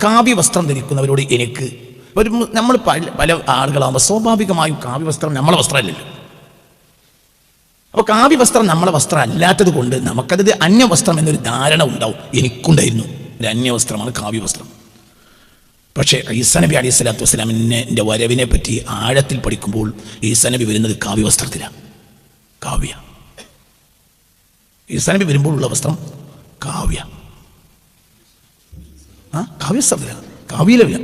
കാവ്യവസ്ത്രം ധരിക്കുന്നവരോട് എനിക്ക് ഒരു നമ്മൾ പല ആളുകളാകുമ്പോൾ സ്വാഭാവികമായും കാവ്യവസ്ത്രം നമ്മളെ വസ്ത്രമല്ലല്ലോ. അപ്പോൾ കാവ്യവസ്ത്രം നമ്മളെ വസ്ത്രം അല്ലാത്തത് കൊണ്ട് നമുക്കത് അന്യവസ്ത്രം എന്നൊരു ധാരണ ഉണ്ടാവും. എനിക്കുണ്ടായിരുന്നു, ഒരു അന്യവസ്ത്രമാണ് കാവ്യവസ്ത്രം. പക്ഷേ ഈസാ നബി അലൈഹി സ്വലാത്തു വസ്സലാമിൻ്റെ വരവിനെ പറ്റി ആഴത്തിൽ പഠിക്കുമ്പോൾ ഈസാ നബി വരുന്നത് കാവ്യവസ്ത്രത്തിലാണ്. ഈസാ നബി വരുമ്പോഴുള്ള വസ്ത്രം കാവ്യവസ്ത്രത്തിലാണ്, കാവ്യയിലല്ല.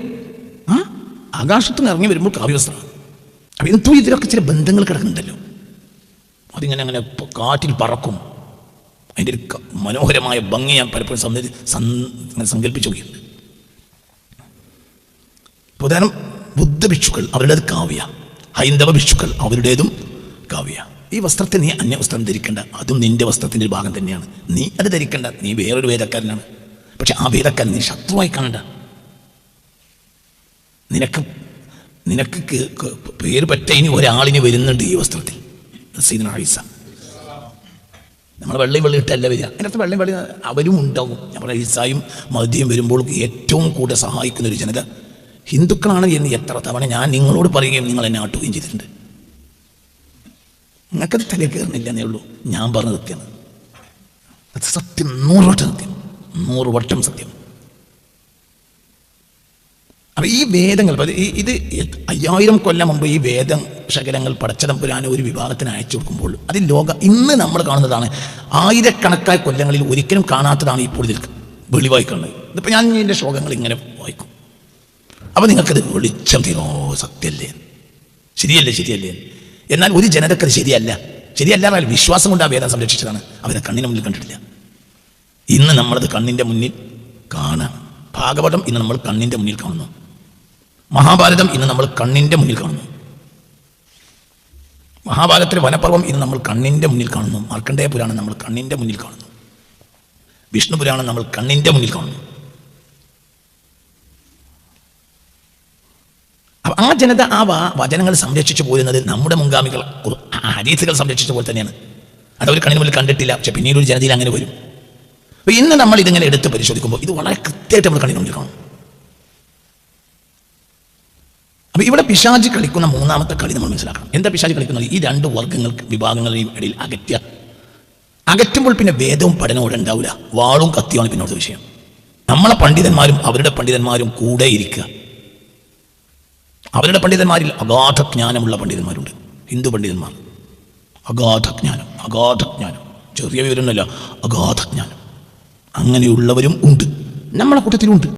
ആകാശത്ത് നിന്ന് ഇറങ്ങി വരുമ്പോൾ കാവ്യവസ്ത്രമാണ്. അപ്പം എന്തോ ഇതിലൊക്കെ ചില ബന്ധങ്ങൾ കിടക്കുന്നുണ്ടല്ലോ. അതിങ്ങനെ അങ്ങനെ കാറ്റിൽ പറക്കും. അതിൻ്റെ ഒരു മനോഹരമായ ഭംഗി ഞാൻ പലപ്പോഴും സങ്കല്പിച്ചു നോക്കിയിട്ടുണ്ട്. ഉദാഹരണം, ബുദ്ധ ഭിക്ഷുക്കൾ അവരുടേത് കാവ്യ, ഹൈന്ദവ ഭിക്ഷുക്കൾ അവരുടേതും കാവ്യ. ഈ വസ്ത്രത്തെ നീ അന്യവസ്ത്രം ധരിക്കേണ്ട, അതും നിന്റെ വസ്ത്രത്തിൻ്റെ ഒരു ഭാഗം തന്നെയാണ്. നീ അത് ധരിക്കേണ്ട, നീ വേറൊരു വേദക്കാരനാണ്. പക്ഷെ ആ വേദക്കാരൻ നീ ശത്രുവായി കാണണ്ട. നിനക്ക് പേര് പറ്റ ഇനി ഒരാളിന് വരുന്നുണ്ട് ഈ വസ്ത്രത്തിൽ. സയ്യിദുനാ ഈസ നമ്മൾ വെള്ളി ഇട്ടല്ല വരിക. അതിനകത്ത് വെള്ളി അവരും ഉണ്ടാവും. നമ്മുടെ ഈസായും മഹദിയും വരുമ്പോൾ ഏറ്റവും കൂടുതൽ സഹായിക്കുന്ന ഒരു ജനത ഹിന്ദുക്കളാണ് എന്ന് എത്ര തവണ ഞാൻ നിങ്ങളോട് പറയുകയും നിങ്ങൾ എന്നെ ആട്ടുകയും ചെയ്തിട്ടുണ്ട്. നിങ്ങൾക്കത് തലേ കയറുന്നില്ല എന്നേ ഉള്ളൂ. ഞാൻ പറഞ്ഞ സത്യമാണ്, അത് സത്യം, 100 വട്ടം സത്യം, 100 വട്ടം സത്യം. അപ്പം ഈ വേദങ്ങൾ ഇത് 5000 കൊല്ലം മുമ്പ് ഈ വേദ ശകലങ്ങൾ പടച്ചതമ്പുരാൻ ഒരു വിഭാഗത്തിന് അയച്ചു കൊടുക്കുമ്പോൾ അത് ഇന്ന് നമ്മൾ കാണുന്നതാണ്. ആയിരക്കണക്കായ കൊല്ലങ്ങളിൽ ഒരിക്കലും കാണാത്തതാണ് ഇപ്പോൾ ഇതിൽ വെളിവായി കാണുന്നത്. ഇതിപ്പോൾ ഞാൻ ഇതിൻ്റെ ശ്ലോകങ്ങൾ ഇങ്ങനെ വായിക്കും. അപ്പോൾ നിങ്ങൾക്കത് വെളിച്ചം തീരോ, സത്യമല്ലേ, ശരിയല്ലേ. എന്നാൽ ഒരു ജനതക്കത് ശരിയല്ല എന്നാൽ വിശ്വാസം കൊണ്ട് ആ വേദം സംരക്ഷിച്ചതാണ്. അവരെ കണ്ണിന് മുന്നിൽ കണ്ടിട്ടില്ല. ഇന്ന് നമ്മളത് കണ്ണിൻ്റെ മുന്നിൽ കാണാം. ഭാഗവതം ഇന്ന് നമ്മൾ കണ്ണിൻ്റെ മുന്നിൽ കാണുന്നു. മഹാഭാരതം ഇന്ന് നമ്മൾ കണ്ണിൻ്റെ മുന്നിൽ കാണുന്നു. മഹാഭാരതത്തിലെ വനപർവം ഇന്ന് നമ്മൾ കണ്ണിൻ്റെ മുന്നിൽ കാണുന്നു. മാർക്കണ്ഡേയ പുരാണം നമ്മൾ കണ്ണിൻ്റെ മുന്നിൽ കാണുന്നു. വിഷ്ണു പുരാണം നമ്മൾ കണ്ണിൻ്റെ മുന്നിൽ കാണുന്നു. ആ ജനത ആ വചനങ്ങൾ സംരക്ഷിച്ചു പോരുന്നത് നമ്മുടെ മുൻഗാമികൾ ഹദീസുകൾ സംരക്ഷിച്ച പോലെ തന്നെയാണ്. അതവർ കണ്ണിന് മുന്നിൽ കണ്ടിട്ടില്ല. പക്ഷെ പിന്നീട് ഒരു ജനതയിൽ അങ്ങനെ വരും. അപ്പോൾ ഇന്ന് നമ്മൾ ഇതിങ്ങനെ എടുത്ത് പരിശോധിക്കുമ്പോൾ ഇത് വളരെ കൃത്യമായിട്ട് നമ്മൾ കണ്ണിന് മുന്നിൽ കാണും. അപ്പോൾ ഇവിടെ പിശാച് കളിക്കുന്ന മൂന്നാമത്തെ കളി നമ്മൾ മനസ്സിലാക്കണം. എന്താ പിശാച് കളിക്കുന്നത്? ഈ 2 വിഭാഗങ്ങളുടെയും ഇടയിൽ അകറ്റുമ്പോൾ പിന്നെ വേദവും പഠനവും ഇവിടെ ഉണ്ടാവില്ല. വാളും കത്തിയാണ് പിന്നോട്ട് വിഷയം. നമ്മളെ പണ്ഡിതന്മാരും അവരുടെ പണ്ഡിതന്മാരും കൂടെ ഇരിക്കുക. അവരുടെ പണ്ഡിതന്മാരിൽ അഗാധജ്ഞാനമുള്ള പണ്ഡിതന്മാരുണ്ട്. ഹിന്ദു പണ്ഡിതന്മാർ അഗാധജ്ഞാനം, ചെറിയ വിവരമൊന്നുമല്ല, അഗാധജ്ഞാനം. അങ്ങനെയുള്ളവരും ഉണ്ട്, നമ്മളെ കൂട്ടത്തിലുണ്ട്.